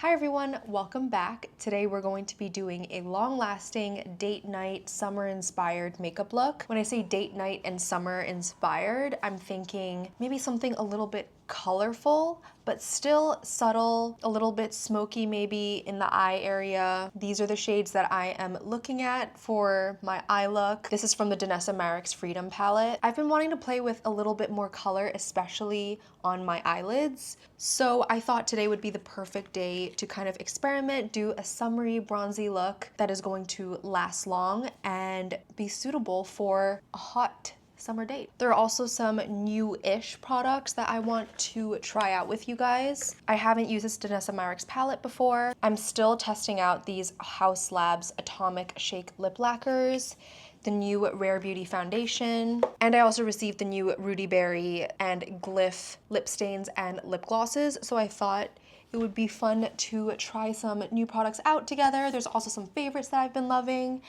Hi everyone, welcome back. Today we're going to be doing a long-lasting date night summer inspired makeup look. When I say date night and summer inspired, I'm thinking maybe something a little bit colorful, but still subtle, a little bit smoky maybe in the eye area. These are the shades that I am looking at for my eye look. This is from the Danessa Myricks Freedom palette. I've been wanting to play with a little bit more color, especially on my eyelids. So I thought today would be the perfect day to kind of experiment, do a summery bronzy look that is going to last long and be suitable for a hot summer date. There are also some new-ish products that I want to try out with you guys. I haven't used this Danessa Myricks palette before. I'm still testing out these Haus Labs Atomic Shake Lip Lacquers, the new Rare Beauty foundation, and I also received the new Rudy Berry and Glyph lip stains and lip glosses, so I thought it would be fun to try some new products out together. There's also some favorites that I've been loving.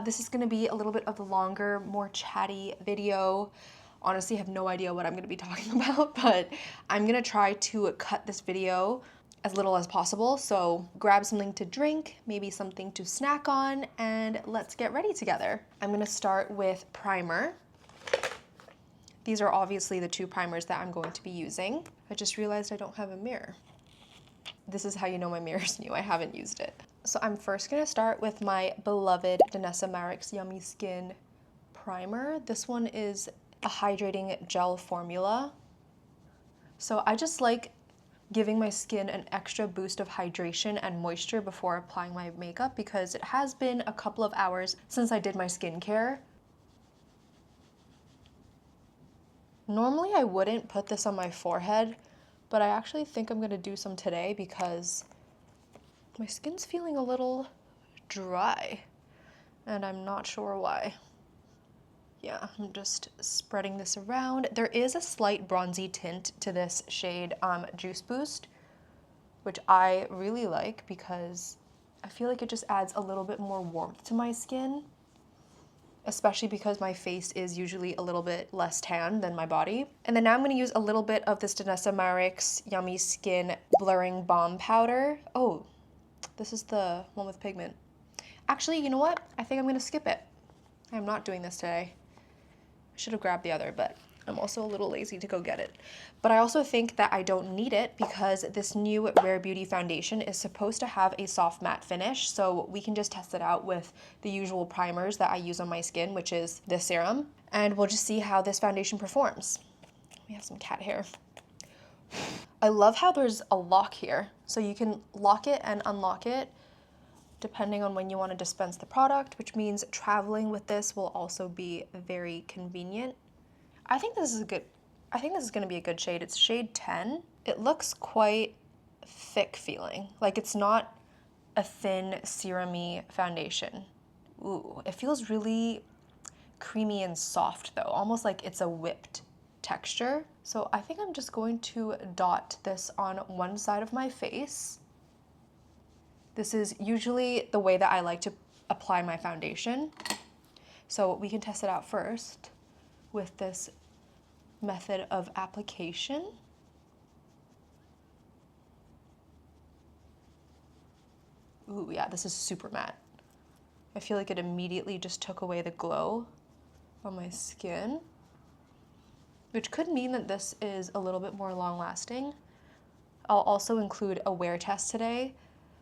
This is gonna be a little bit of a longer, more chatty video. Honestly, I have no idea what I'm gonna be talking about, but I'm gonna try to cut this video as little as possible. So grab something to drink, maybe something to snack on, and let's get ready together. I'm gonna start with primer. These are obviously the two primers that I'm going to be using. I just realized I don't have a mirror. This is how you know my mirror's new, I haven't used it. So I'm first gonna start with my beloved Danessa Myricks Yummy Skin Primer. This one is a hydrating gel formula. So I just like giving my skin an extra boost of hydration and moisture before applying my makeup because it has been a couple of hours since I did my skincare. Normally I wouldn't put this on my forehead, but I actually think I'm gonna do some today because my skin's feeling a little dry and I'm not sure why. Yeah, I'm just spreading this around. There is a slight bronzy tint to this shade, Juice Boost, which I really like because I feel like it just adds a little bit more warmth to my skin, especially because my face is usually a little bit less tan than my body. And then now I'm gonna use a little bit of this Danessa Myricks Yummy Skin Blurring Balm Powder. Oh, this is the one with pigment. Actually, you know what? I think I'm gonna skip it. I'm not doing this today. I should have grabbed the other, but I'm also a little lazy to go get it. But I also think that I don't need it because this new Rare Beauty foundation is supposed to have a soft matte finish, so we can just test it out with the usual primers that I use on my skin, which is this serum, and we'll just see how this foundation performs. We have some cat hair. I love how there's a lock here, so you can lock it and unlock it depending on when you want to dispense the product, which means traveling with this will also be very convenient. I think this is gonna be a good shade. It's shade 10. It looks quite thick feeling. Like it's not a thin serum-y foundation. Ooh, it feels really creamy and soft though, almost like it's a whipped texture. So I think I'm just going to dot this on one side of my face. This is usually the way that I like to apply my foundation. So we can test it out first with this method of application. Ooh, yeah, this is super matte. I feel like it immediately just took away the glow on my skin, which could mean that this is a little bit more long-lasting. I'll also include a wear test today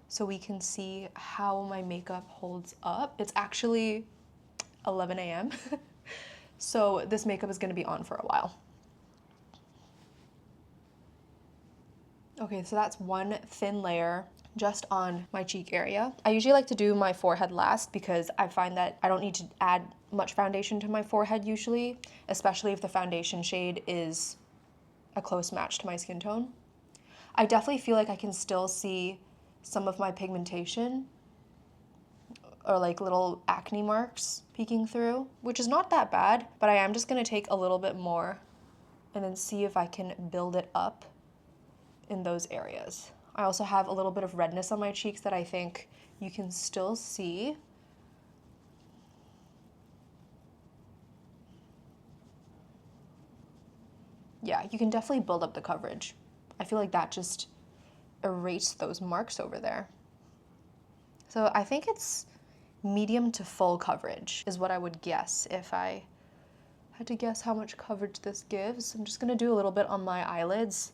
so we can see how my makeup holds up. It's actually 11 a.m. So this makeup is gonna be on for a while. Okay, so that's one thin layer just on my cheek area. I usually like to do my forehead last because I find that I don't need to add much foundation to my forehead usually, especially if the foundation shade is a close match to my skin tone. I definitely feel like I can still see some of my pigmentation or like little acne marks peeking through, which is not that bad, but I am just gonna take a little bit more and then see if I can build it up in those areas. I also have a little bit of redness on my cheeks that I think you can still see. Yeah, you can definitely build up the coverage. I feel like that just erase those marks over there. So I think it's medium to full coverage is what I would guess if I had to guess how much coverage this gives. I'm just gonna do a little bit on my eyelids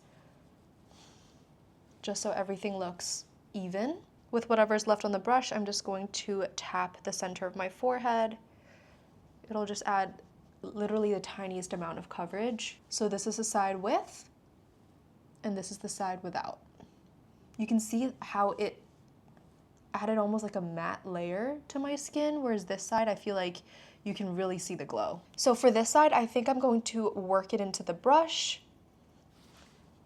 just so everything looks even. With whatever's left on the brush, I'm just going to tap the center of my forehead. It'll just add literally the tiniest amount of coverage. So this is the side with, and this is the side without. You can see how it added almost like a matte layer to my skin, whereas this side, I feel like you can really see the glow. So for this side, I think I'm going to work it into the brush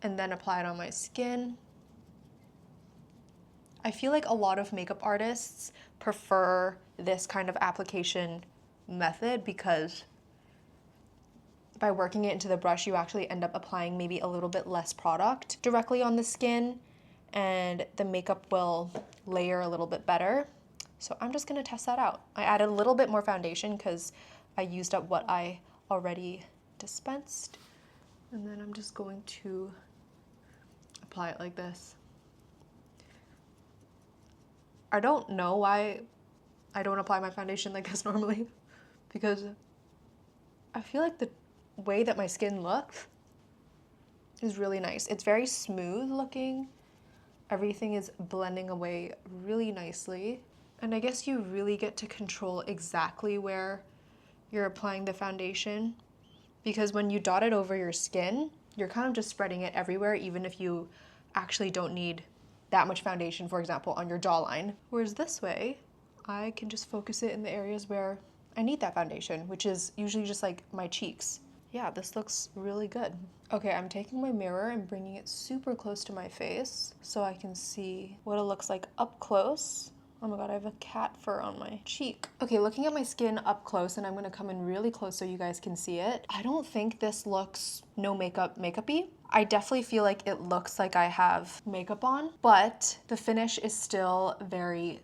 and then apply it on my skin. I feel like a lot of makeup artists prefer this kind of application method because by working it into the brush, you actually end up applying maybe a little bit less product directly on the skin, and the makeup will layer a little bit better. So I'm just gonna test that out. I added a little bit more foundation because I used up what I already dispensed. And then I'm just going to apply it like this. I don't know why I don't apply my foundation like this normally, because I feel like the way that my skin looks is really nice. It's very smooth looking. Everything is blending away really nicely. And I guess you really get to control exactly where you're applying the foundation, because when you dot it over your skin, you're kind of just spreading it everywhere, even if you actually don't need that much foundation, for example, on your jawline. Whereas this way, I can just focus it in the areas where I need that foundation, which is usually just like my cheeks. Yeah, this looks really good. Okay, I'm taking my mirror and bringing it super close to my face so I can see what it looks like up close. Oh my god, I have a cat fur on my cheek. Okay, looking at my skin up close, and I'm gonna come in really close so you guys can see it. I don't think this looks no makeup-y. I definitely feel like it looks like I have makeup on, but the finish is still very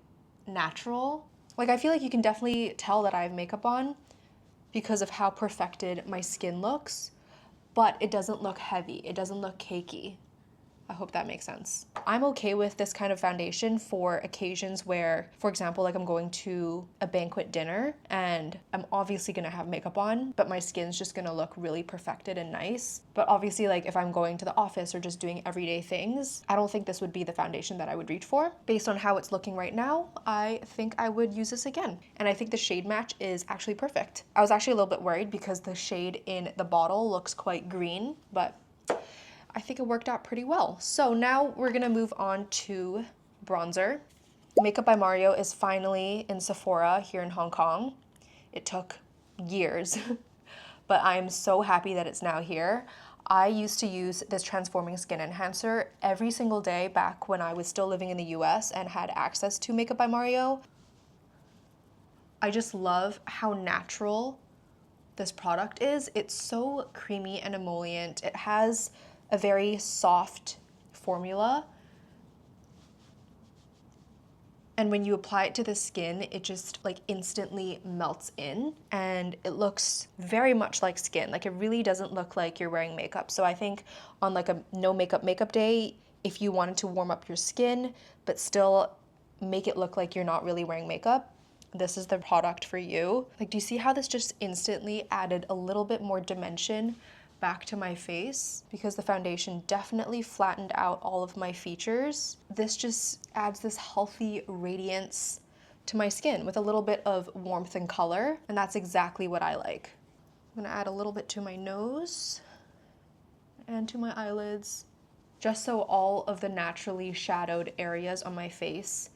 natural. Like, I feel like you can definitely tell that I have makeup on because of how perfected my skin looks, but it doesn't look heavy. It doesn't look cakey. I hope that makes sense. I'm okay with this kind of foundation for occasions where, for example, like I'm going to a banquet dinner and I'm obviously gonna have makeup on, but my skin's just gonna look really perfected and nice. But obviously, like if I'm going to the office or just doing everyday things, I don't think this would be the foundation that I would reach for. Based on how it's looking right now, I think I would use this again. And I think the shade match is actually perfect. I was actually a little bit worried because the shade in the bottle looks quite green, but I think it worked out pretty well. So now we're gonna move on to bronzer. Makeup by Mario is finally in Sephora here in Hong Kong. It took years, but I'm so happy that it's now here. I used to use this transforming skin enhancer every single day back when I was still living in the US and had access to Makeup by Mario. I just love how natural this product is. It's so creamy and emollient. It has a very soft formula, and when you apply it to the skin, it just like instantly melts in and it looks very much like skin. Like it really doesn't look like you're wearing makeup. So I think on like a no makeup day, if you wanted to warm up your skin but still make it look like you're not really wearing makeup, this is the product for you. Like, do you see how this just instantly added a little bit more dimension back to my face? Because the foundation definitely flattened out all of my features. This just adds this healthy radiance to my skin with a little bit of warmth and color, and that's exactly what I like. I'm gonna add a little bit to my nose and to my eyelids, just so all of the naturally shadowed areas on my face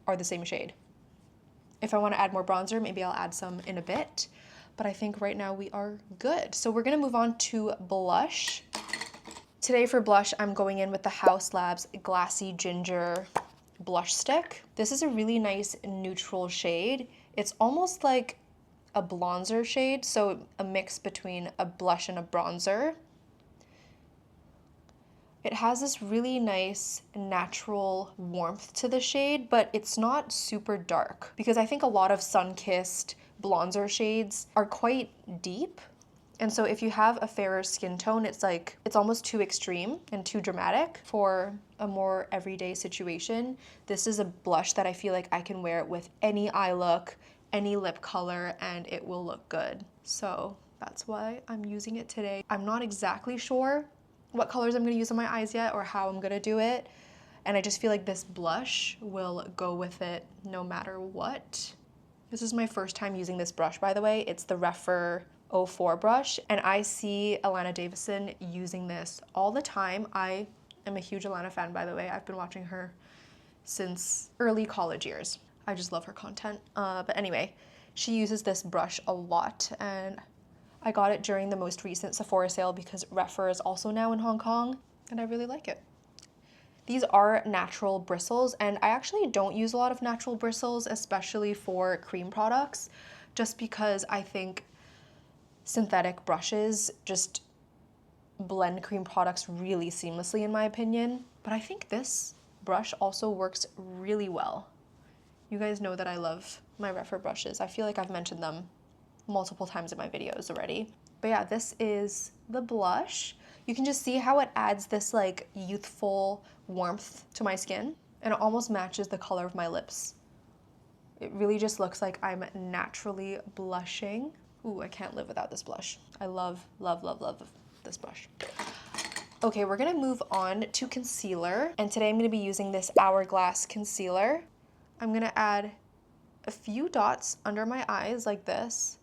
are the same shade. If I want to add more bronzer, maybe I'll add some in a bit, but I think right now we are good. So we're gonna move on to blush. Today for blush, I'm going in with the Haus Labs Glassy Ginger blush stick. This is a really nice neutral shade. It's almost like a bronzer shade, so a mix between a blush and a bronzer. It has this really nice natural warmth to the shade, but it's not super dark, because I think a lot of sun-kissed bronzer shades are quite deep And so if you have a fairer skin tone, it's like, it's almost too extreme and too dramatic for a more everyday situation. This is a blush that I feel like I can wear with any eye look, any lip color, and it will look good. So that's why I'm using it today. I'm not exactly sure what colors I'm gonna use on my eyes yet or how I'm gonna do it. And I just feel like this blush will go with it no matter what. This is my first time using this brush, by the way. It's the Rephr 04 brush, and I see Alana Davison using this all the time. I am a huge Alana fan, by the way. I've been watching her since early college years. I just love her content. But anyway, she uses this brush a lot, and I got it during the most recent Sephora sale because Rephr is also now in Hong Kong, and I really like it. These are natural bristles, and I actually don't use a lot of natural bristles, especially for cream products, just because I think synthetic brushes just blend cream products really seamlessly in my opinion. But I think this brush also works really well. You guys know that I love my Rephr brushes. I feel like I've mentioned them multiple times in my videos already. But yeah, this is the blush. You can just see how it adds this like youthful warmth to my skin, and it almost matches the color of my lips. It really just looks like I'm naturally blushing. Ooh, I can't live without this blush. I love, love, love, love this brush. Okay, we're gonna move on to concealer, and today I'm gonna be using this Hourglass concealer. I'm gonna add a few dots under my eyes like this.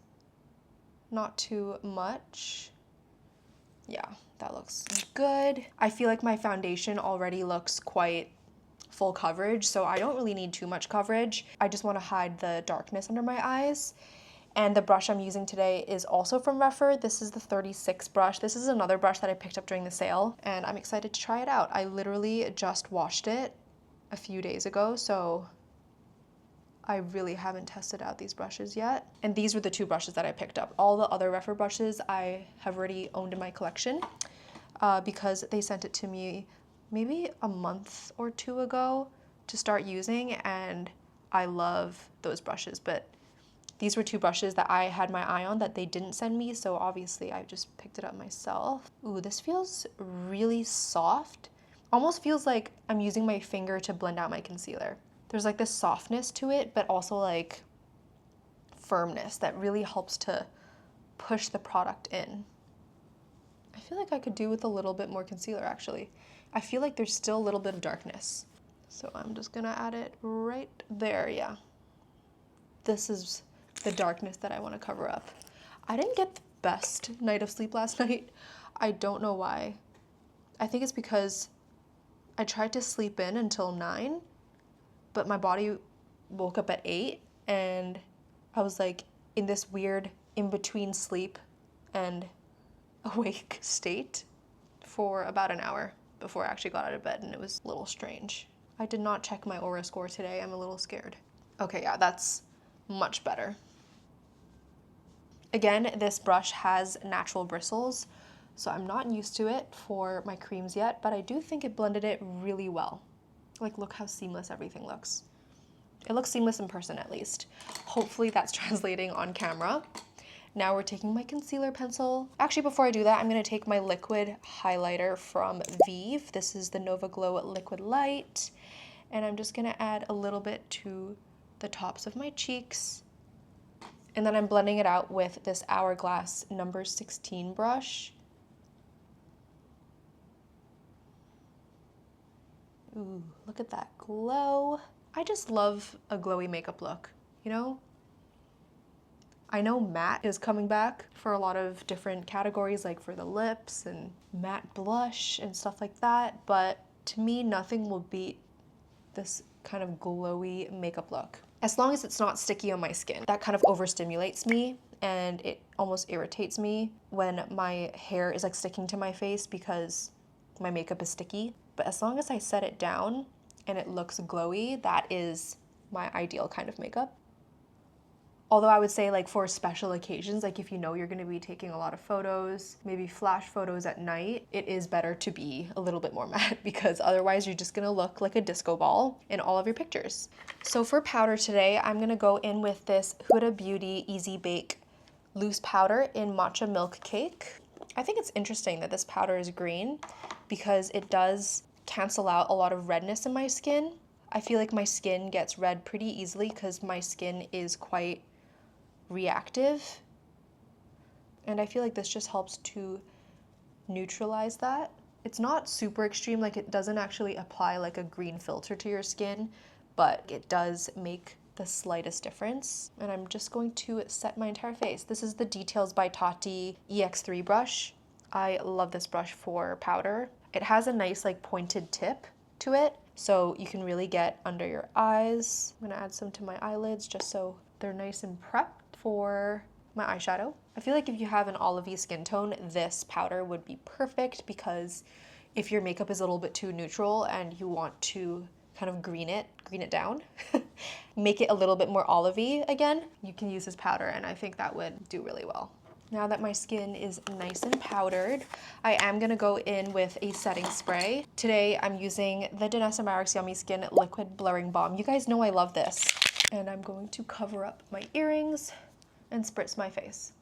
Not too much. Yeah, that looks good. I feel like my foundation already looks quite full coverage, so I don't really need too much coverage. I just want to hide the darkness under my eyes. And the brush I'm using today is also from Rephr. This is the 36 brush. This is another brush that I picked up during the sale, and I'm excited to try it out. I literally just washed it a few days ago, so I really haven't tested out these brushes yet. And these were the two brushes that I picked up. All the other Rephr brushes I have already owned in my collection because they sent it to me maybe a month or two ago to start using, and I love those brushes. But these were two brushes that I had my eye on that they didn't send me, so obviously I just picked it up myself. Ooh, this feels really soft. Almost feels like I'm using my finger to blend out my concealer. There's like this softness to it, but also like firmness that really helps to push the product in. I feel like I could do with a little bit more concealer actually. I feel like there's still a little bit of darkness. So I'm just gonna add it right there, yeah. This is the darkness that I wanna cover up. I didn't get the best night of sleep last night. I don't know why. I think it's because I tried to sleep in until 9, but my body woke up at 8, and I was like in this weird in-between sleep and awake state for about an hour before I actually got out of bed, and it was a little strange. I did not check my aura score today. I'm a little scared. Okay, yeah, that's much better. Again, this brush has natural bristles, so I'm not used to it for my creams yet, but I do think it blended it really well. Like, look how seamless everything looks. It looks seamless in person, at least. Hopefully that's translating on camera. Now we're taking my concealer pencil. Actually, before I do that, I'm gonna take my liquid highlighter from Vive. This is the Nova Glow Liquid Light. And I'm just gonna add a little bit to the tops of my cheeks. And then I'm blending it out with this Hourglass number 16 brush. Ooh, look at that glow. I just love a glowy makeup look, you know? I know matte is coming back for a lot of different categories, like for the lips and matte blush and stuff like that, but to me, nothing will beat this kind of glowy makeup look. As long as it's not sticky on my skin. That kind of overstimulates me, and it almost irritates me when my hair is like sticking to my face because my makeup is sticky. But as long as I set it down and it looks glowy, that is my ideal kind of makeup. Although I would say, like, for special occasions, like if you know you're gonna be taking a lot of photos, maybe flash photos at night, it is better to be a little bit more matte because otherwise you're just gonna look like a disco ball in all of your pictures. So for powder today, I'm gonna go in with this Huda Beauty Easy Bake loose powder in Matcha Milk Cake. I think it's interesting that this powder is green because it does cancel out a lot of redness in my skin. I feel like my skin gets red pretty easily because my skin is quite reactive. And I feel like this just helps to neutralize that. It's not super extreme, like it doesn't actually apply like a green filter to your skin, but it does make the slightest difference. And I'm just going to set my entire face. This is the Details by Tati EX3 brush. I love this brush for powder. It has a nice like pointed tip to it, so you can really get under your eyes. I'm gonna add some to my eyelids just so they're nice and prepped for my eyeshadow. I feel like if you have an olivey skin tone, this powder would be perfect, because if your makeup is a little bit too neutral and you want to kind of green it down, make it a little bit more olivey again, you can use this powder, and I think that would do really well. Now that my skin is nice and powdered, I am gonna go in with a setting spray. Today I'm using the Danessa Myricks Yummy Skin Liquid Blurring Balm. You guys know I love this. And I'm going to cover up my earrings and spritz my face.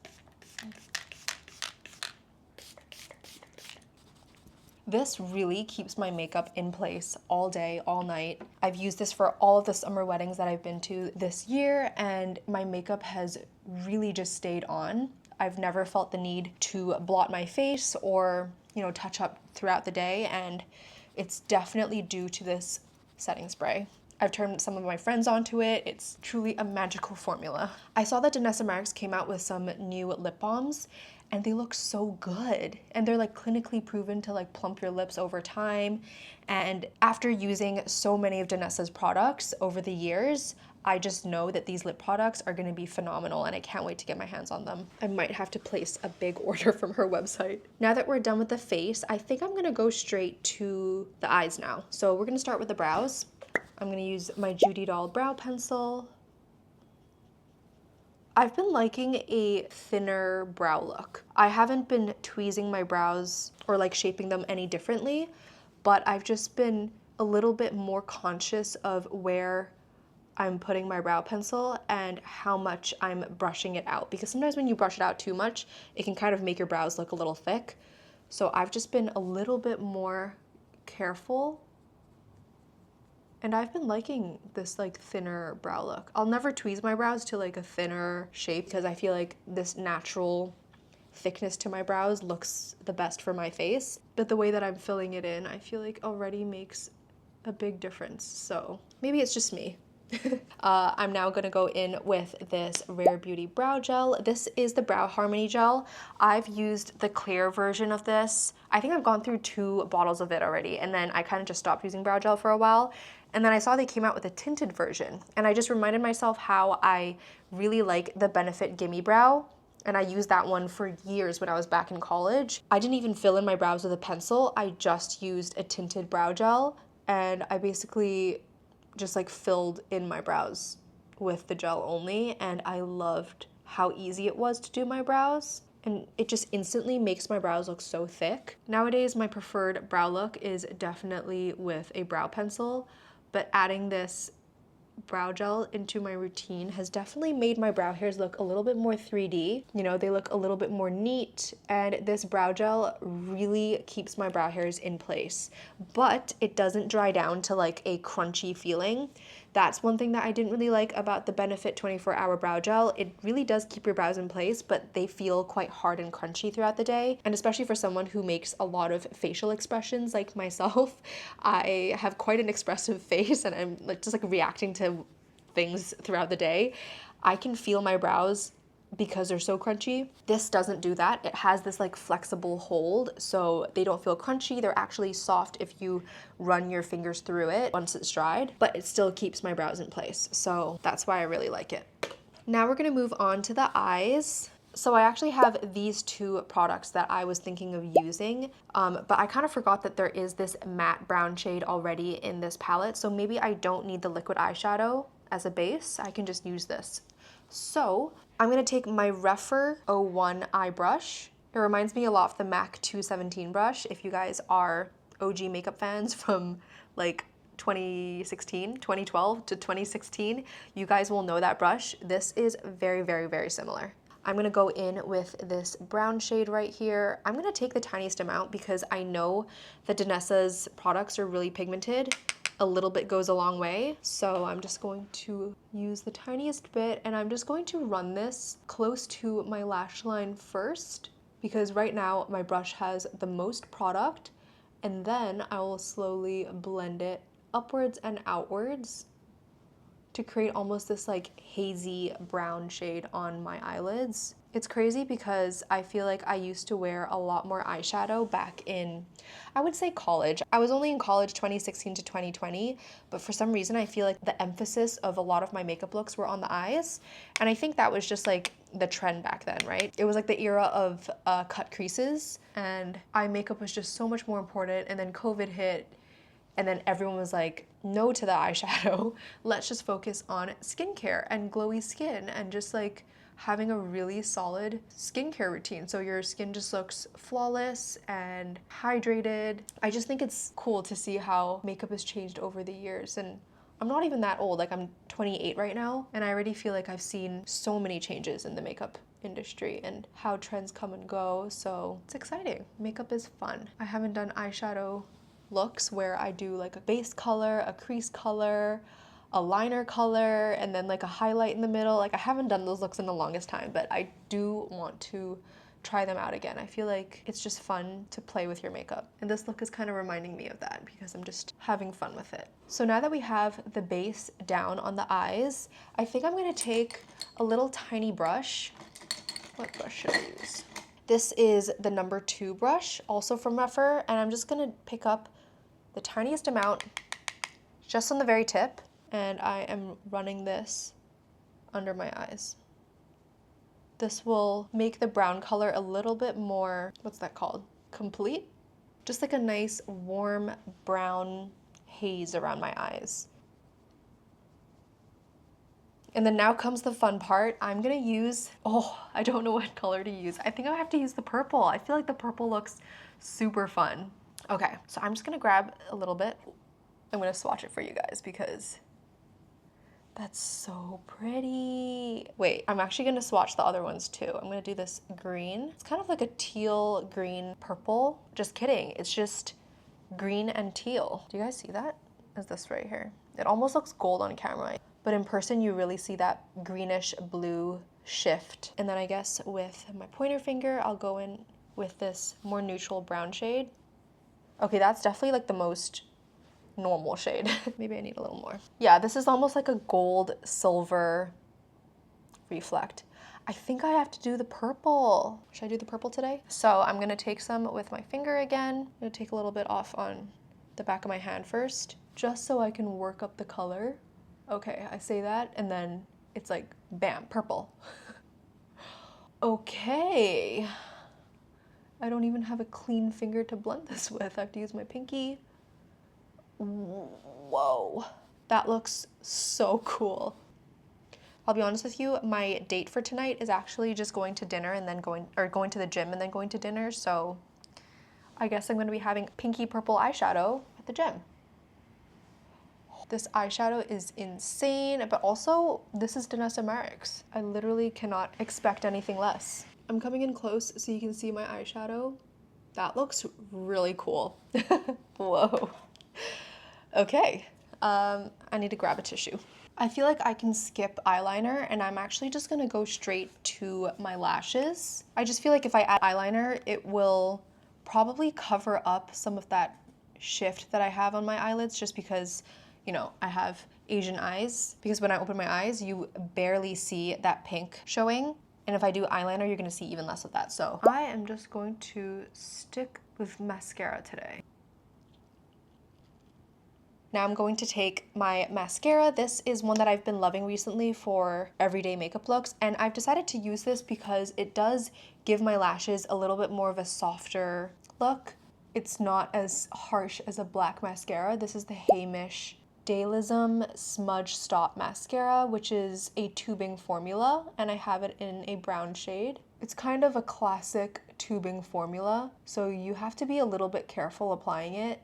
This really keeps my makeup in place all day, all night. I've used this for all of the summer weddings that I've been to this year, and my makeup has really just stayed on. I've never felt the need to blot my face or, touch up throughout the day, and it's definitely due to this setting spray. I've turned some of my friends onto it. It's truly a magical formula. I saw that Danessa Myricks came out with some new lip balms, and they look so good. And they're like clinically proven to like plump your lips over time. And after using so many of Danessa's products over the years, I just know that these lip products are gonna be phenomenal, and I can't wait to get my hands on them. I might have to place a big order from her website. Now that we're done with the face, I think I'm gonna go straight to the eyes now. So we're gonna start with the brows. I'm gonna use my Judy Doll brow pencil. I've been liking a thinner brow look. I haven't been tweezing my brows or like shaping them any differently, but I've just been a little bit more conscious of where I'm putting my brow pencil and how much I'm brushing it out, because sometimes when you brush it out too much, it can kind of make your brows look a little thick. So I've just been a little bit more careful. And I've been liking this like thinner brow look. I'll never tweeze my brows to like a thinner shape because I feel like this natural thickness to my brows looks the best for my face. But the way that I'm filling it in, I feel like already makes a big difference. So maybe it's just me. I'm now gonna go in with this Rare Beauty brow gel. This is the Brow Harmony gel. I've used the clear version of this. I think I've gone through 2 bottles of it already, and then I kind of just stopped using brow gel for a while. And then I saw they came out with a tinted version, and I just reminded myself how I really like the Benefit Gimme Brow, and I used that one for years when I was back in college. I didn't even fill in my brows with a pencil. I just used a tinted brow gel, and I basically just like filled in my brows with the gel only, and I loved how easy it was to do my brows, and it just instantly makes my brows look so thick. Nowadays, my preferred brow look is definitely with a brow pencil, but adding this brow gel into my routine has definitely made my brow hairs look a little bit more 3D. They look a little bit more neat, and this brow gel really keeps my brow hairs in place, but it doesn't dry down to like a crunchy feeling. That's one thing that I didn't really like about the Benefit 24-Hour Brow Gel. It really does keep your brows in place, but they feel quite hard and crunchy throughout the day. And especially for someone who makes a lot of facial expressions like myself, I have quite an expressive face, and I'm like just like reacting to things throughout the day. I can feel my brows because they're so crunchy. This doesn't do that. It has this like flexible hold, so they don't feel crunchy. They're actually soft if you run your fingers through it once it's dried, but it still keeps my brows in place. So that's why I really like it. Now we're gonna move on to the eyes. So I actually have these 2 products that I was thinking of using, but I kind of forgot that there is this matte brown shade already in this palette, so maybe I don't need the liquid eyeshadow as a base. I can just use this. So I'm gonna take my Rephr 01 eye brush. It reminds me a lot of the MAC 217 brush. If you guys are OG makeup fans from like 2012 to 2016, you guys will know that brush. This is very, very, very similar. I'm gonna go in with this brown shade right here. I'm gonna take the tiniest amount because I know that Danessa's products are really pigmented. A little bit goes a long way. So I'm just going to use the tiniest bit, and I'm just going to run this close to my lash line first, because right now my brush has the most product, and then I will slowly blend it upwards and outwards to create almost this like hazy brown shade on my eyelids. It's crazy because I feel like I used to wear a lot more eyeshadow back in, I would say, college. I was only in college 2016 to 2020, but for some reason I feel like the emphasis of a lot of my makeup looks were on the eyes. And I think that was just like the trend back then, right? It was like the era of cut creases, and eye makeup was just so much more important. And then COVID hit, and then everyone was like, no to the eyeshadow. Let's just focus on skincare and glowy skin and just like having a really solid skincare routine so your skin just looks flawless and hydrated. I just think it's cool to see how makeup has changed over the years. And I'm not even that old, like I'm 28 right now, and I already feel like I've seen so many changes in the makeup industry and how trends come and go, so it's exciting. Makeup is fun. I haven't done eyeshadow looks where I do like a base color, a crease color, a liner color, and then like a highlight in the middle. Like I haven't done those looks in the longest time, but I do want to try them out again. I feel like it's just fun to play with your makeup. And this look is kind of reminding me of that because I'm just having fun with it. So now that we have the base down on the eyes, I think I'm gonna take a little tiny brush. What brush should I use? This is the number 2 brush, also from Refer, and I'm just gonna pick up the tiniest amount just on the very tip, and I am running this under my eyes. This will make the brown color a little bit more, what's that called? Complete? Just like a nice warm brown haze around my eyes. And then now comes the fun part. I'm gonna use, I don't know what color to use. I think I have to use the purple. I feel like the purple looks super fun. Okay, so I'm just gonna grab a little bit. I'm gonna swatch it for you guys because that's so pretty. Wait, I'm actually gonna swatch the other ones too. I'm gonna do this green. It's kind of like a teal, green, purple. Just kidding, it's just green and teal. Do you guys see that? Is this right here? It almost looks gold on camera, but in person you really see that greenish blue shift. And then I guess with my pointer finger, I'll go in with this more neutral brown shade. Okay, that's definitely like the most normal shade. Maybe I need a little more. Yeah, this is almost like a gold silver reflect. I think I have to do the purple. Should I do the purple today? So I'm gonna take some with my finger again. I'm gonna take a little bit off on the back of my hand first, just so I can work up the color. Okay, I say that and then it's like, bam, purple. Okay. I don't even have a clean finger to blend this with. I have to use my pinky. Whoa, that looks so cool. I'll be honest with you, my date for tonight is actually just going to dinner and then going to the gym and then going to dinner. So I guess I'm gonna be having pinky purple eyeshadow at the gym. This eyeshadow is insane, but also this is Danessa Marix. I literally cannot expect anything less. I'm coming in close so you can see my eyeshadow. That looks really cool. Whoa. Okay, I need to grab a tissue. I feel like I can skip eyeliner and I'm actually just gonna go straight to my lashes. I just feel like if I add eyeliner, it will probably cover up some of that shift that I have on my eyelids just because, you know, I have Asian eyes. Because when I open my eyes, you barely see that pink showing. And if I do eyeliner, you're gonna see even less of that. So I am just going to stick with mascara today. Now I'm going to take my mascara. This is one that I've been loving recently for everyday makeup looks, and I've decided to use this because it does give my lashes a little bit more of a softer look. It's not as harsh as a black mascara. This is the Heimish Daylism Smudge Stop Mascara, which is a tubing formula, and I have it in a brown shade. It's kind of a classic tubing formula, so you have to be a little bit careful applying it,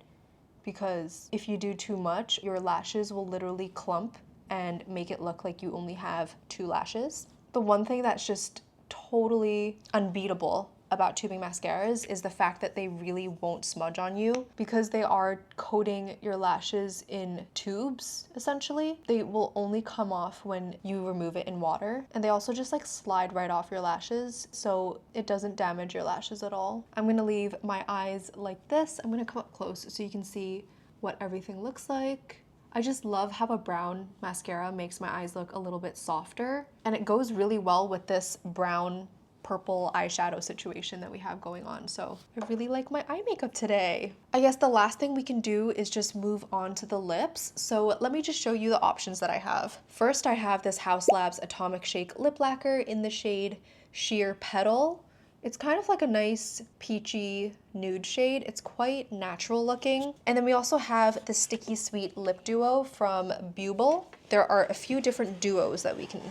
because if you do too much, your lashes will literally clump and make it look like you only have 2 lashes. The one thing that's just totally unbeatable about tubing mascaras is the fact that they really won't smudge on you because they are coating your lashes in tubes, essentially. They will only come off when you remove it in water, and they also just like slide right off your lashes, so it doesn't damage your lashes at all. I'm gonna leave my eyes like this. I'm gonna come up close so you can see what everything looks like. I just love how a brown mascara makes my eyes look a little bit softer, and it goes really well with this brown purple eyeshadow situation that we have going on. So I really like my eye makeup today. I guess the last thing we can do is just move on to the lips. So let me just show you the options that I have. First, I have this Haus Labs Atomic Shake Lip Lacquer in the shade Sheer Petal. It's kind of like a nice peachy nude shade. It's quite natural looking. And then we also have the Sticky Sweet Lip Duo from Bubble. There are a few different duos that we can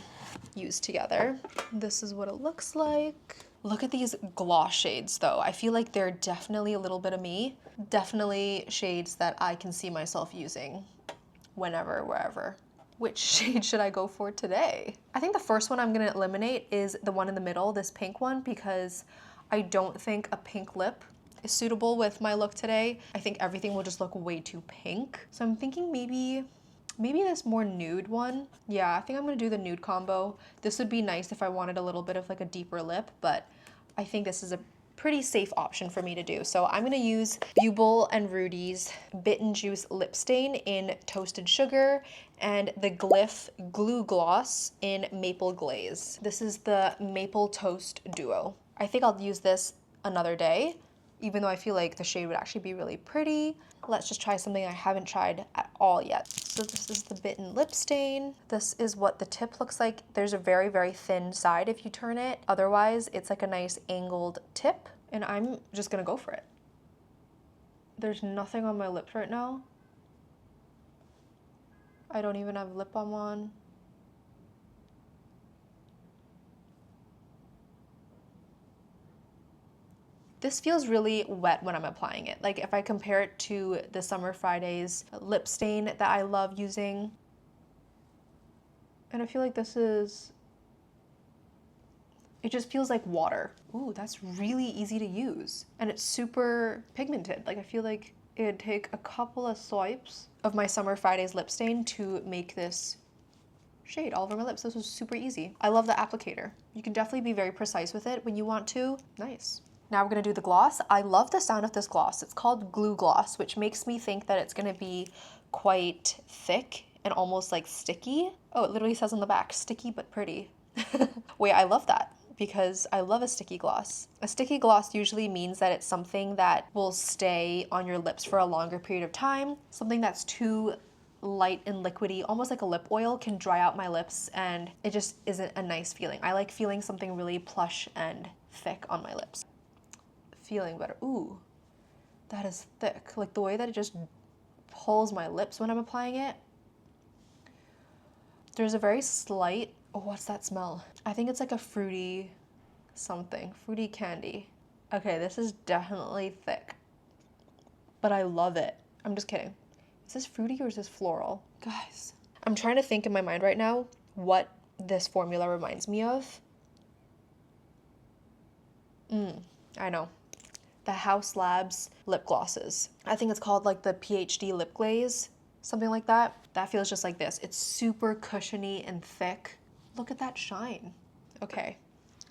use together. This is what it looks like. Look at these gloss shades though. I feel like they're definitely a little bit of me. Definitely shades that I can see myself using whenever, wherever. Which shade should I go for today? I think the first one I'm gonna eliminate is the one in the middle, this pink one, because I don't think a pink lip is suitable with my look today. I think everything will just look way too pink. So I'm thinking maybe this more nude one. Yeah, I think I'm gonna do the nude combo. This would be nice if I wanted a little bit of like a deeper lip, but I think this is a pretty safe option for me to do. So I'm gonna use Bubble and Rudy's Bit and Juice Lip Stain in Toasted Sugar and the Glyph Glue Gloss in Maple Glaze. This is the Maple Toast Duo. I think I'll use this another day, even though I feel like the shade would actually be really pretty. Let's just try something I haven't tried at all yet. So this is the Bitten Lip Stain. This is what the tip looks like. There's a very, very thin side if you turn it. Otherwise, it's like a nice angled tip, and I'm just gonna go for it. There's nothing on my lips right now. I don't even have lip balm on. This feels really wet when I'm applying it. Like if I compare it to the Summer Fridays lip stain that I love using. And I feel like this is, it just feels like water. Ooh, that's really easy to use. And it's super pigmented. Like I feel like it'd take a couple of swipes of my Summer Fridays lip stain to make this shade all over my lips. This was super easy. I love the applicator. You can definitely be very precise with it when you want to. Nice. Now we're gonna do the gloss. I love the sound of this gloss. It's called Glue Gloss, which makes me think that it's gonna be quite thick and almost like sticky. Oh, it literally says on the back, sticky but pretty. Wait, I love that because I love a sticky gloss. A sticky gloss usually means that it's something that will stay on your lips for a longer period of time. Something that's too light and liquidy, almost like a lip oil, can dry out my lips and it just isn't a nice feeling. I like feeling something really plush and thick on my lips. Feeling better. Ooh, that is thick. Like the way that it just pulls my lips when I'm applying it. There's a very slight, oh, what's that smell? I think it's like a fruity something, fruity candy. Okay, this is definitely thick, but I love it. I'm just kidding. Is this fruity or is this floral? Guys, I'm trying to think in my mind right now what this formula reminds me of. I know. The Haus Labs lip glosses. I think it's called like the PhD lip glaze, something like that. That feels just like this. It's super cushiony and thick. Look at that shine. Okay,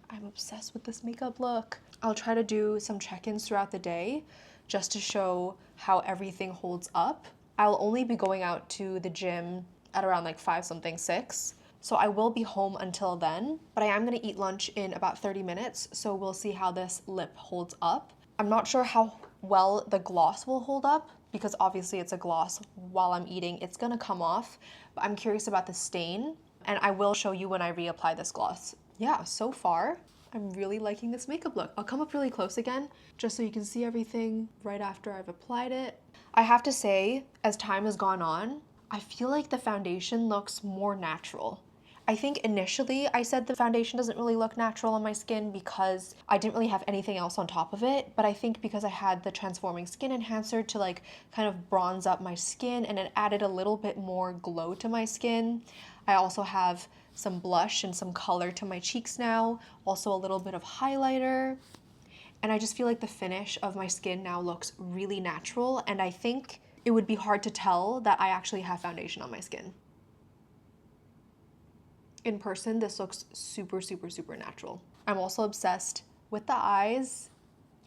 I'm obsessed with this makeup look. I'll try to do some check-ins throughout the day just to show how everything holds up. I'll only be going out to the gym at around like 5 something, 6. So I will be home until then, but I am gonna eat lunch in about 30 minutes. So we'll see how this lip holds up. I'm not sure how well the gloss will hold up because obviously it's a gloss. While I'm eating, it's gonna come off, but I'm curious about the stain and I will show you when I reapply this gloss. Yeah, so far, I'm really liking this makeup look. I'll come up really close again just so you can see everything right after I've applied it. I have to say, as time has gone on, I feel like the foundation looks more natural. I think initially I said the foundation doesn't really look natural on my skin because I didn't really have anything else on top of it. But I think because I had the transforming skin enhancer to like kind of bronze up my skin and it added a little bit more glow to my skin. I also have some blush and some color to my cheeks now, also a little bit of highlighter. And I just feel like the finish of my skin now looks really natural, and I think it would be hard to tell that I actually have foundation on my skin. In person, this looks super, super, super natural. I'm also obsessed with the eyes.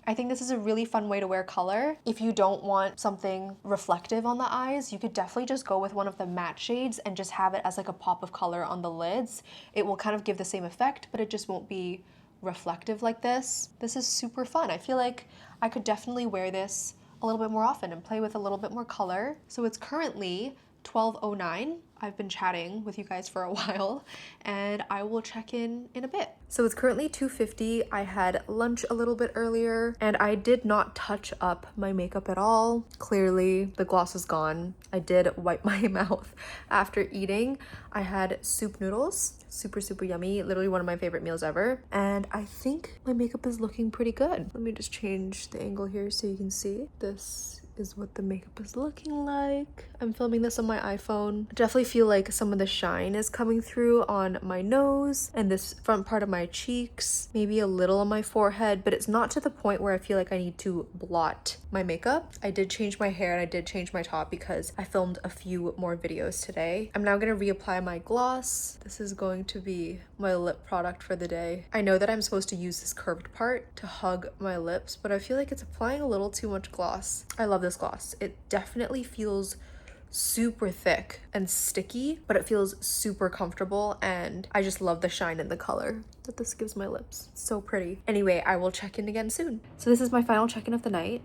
I think this is a really fun way to wear color. If you don't want something reflective on the eyes, you could definitely just go with one of the matte shades and just have it as like a pop of color on the lids. It will kind of give the same effect, but it just won't be reflective like this. This is super fun. I feel like I could definitely wear this a little bit more often and play with a little bit more color. So it's currently 12:09. I've been chatting with you guys for a while, and I will check in a bit. So it's currently 2:50. I had lunch a little bit earlier, and I did not touch up my makeup at all. Clearly, the gloss is gone. I did wipe my mouth after eating. I had soup noodles, super, super yummy, literally one of my favorite meals ever. And I think my makeup is looking pretty good. Let me just change the angle here so you can see. This is what the makeup is looking like. I'm filming this on my iPhone. I definitely feel like some of the shine is coming through on my nose and this front part of my cheeks, maybe a little on my forehead, but it's not to the point where I feel like I need to blot my makeup. I did change my hair and I did change my top because I filmed a few more videos today. I'm now gonna reapply my gloss. This is going to be my lip product for the day. I know that I'm supposed to use this curved part to hug my lips, but I feel like it's applying a little too much gloss. I love this gloss. It definitely feels super thick and sticky, but it feels super comfortable, and I just love the shine and the color that this gives my lips. So pretty. Anyway, I will check in again soon. So this is my final check-in of the night.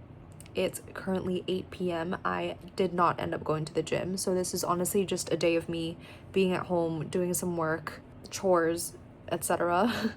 It's currently 8 p.m. I did not end up going to the gym, so this is honestly just a day of me being at home, doing some work, chores, etc.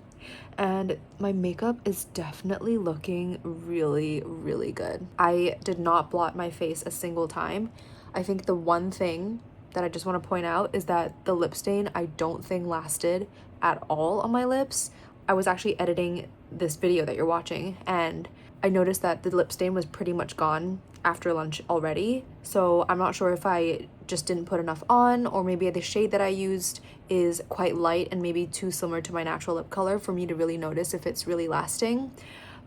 And my makeup is definitely looking really, really good. I did not blot my face a single time. I think the one thing that I just want to point out is that the lip stain I don't think lasted at all on my lips. I was actually editing this video that you're watching, and I noticed that the lip stain was pretty much gone after lunch already. So I'm not sure if I just didn't put enough on, or maybe the shade that I used is quite light and maybe too similar to my natural lip color for me to really notice if it's really lasting.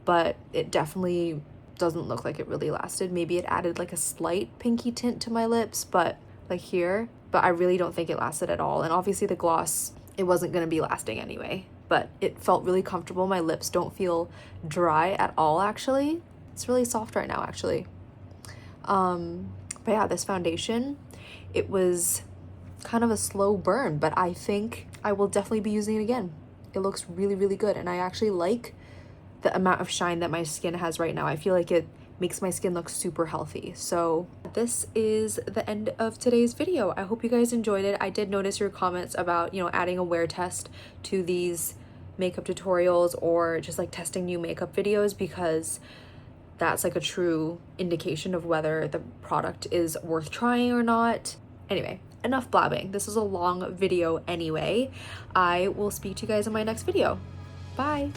But it definitely doesn't look like it really lasted. Maybe it added like a slight pinky tint to my lips, but like here, but I really don't think it lasted at all. And obviously the gloss, it wasn't going to be lasting anyway, but it felt really comfortable. My lips don't feel dry at all, actually. It's really soft right now, actually. But yeah, this foundation, it was kind of a slow burn, but I think I will definitely be using it again. It looks really, really good, and I actually like the amount of shine that my skin has right now. I feel like it makes my skin look super healthy. So this is the end of today's video. I hope you guys enjoyed it. I did notice your comments about, adding a wear test to these makeup tutorials or just like testing new makeup videos, because that's like a true indication of whether the product is worth trying or not. Anyway, enough blabbing. This is a long video anyway. I will speak to you guys in my next video. Bye.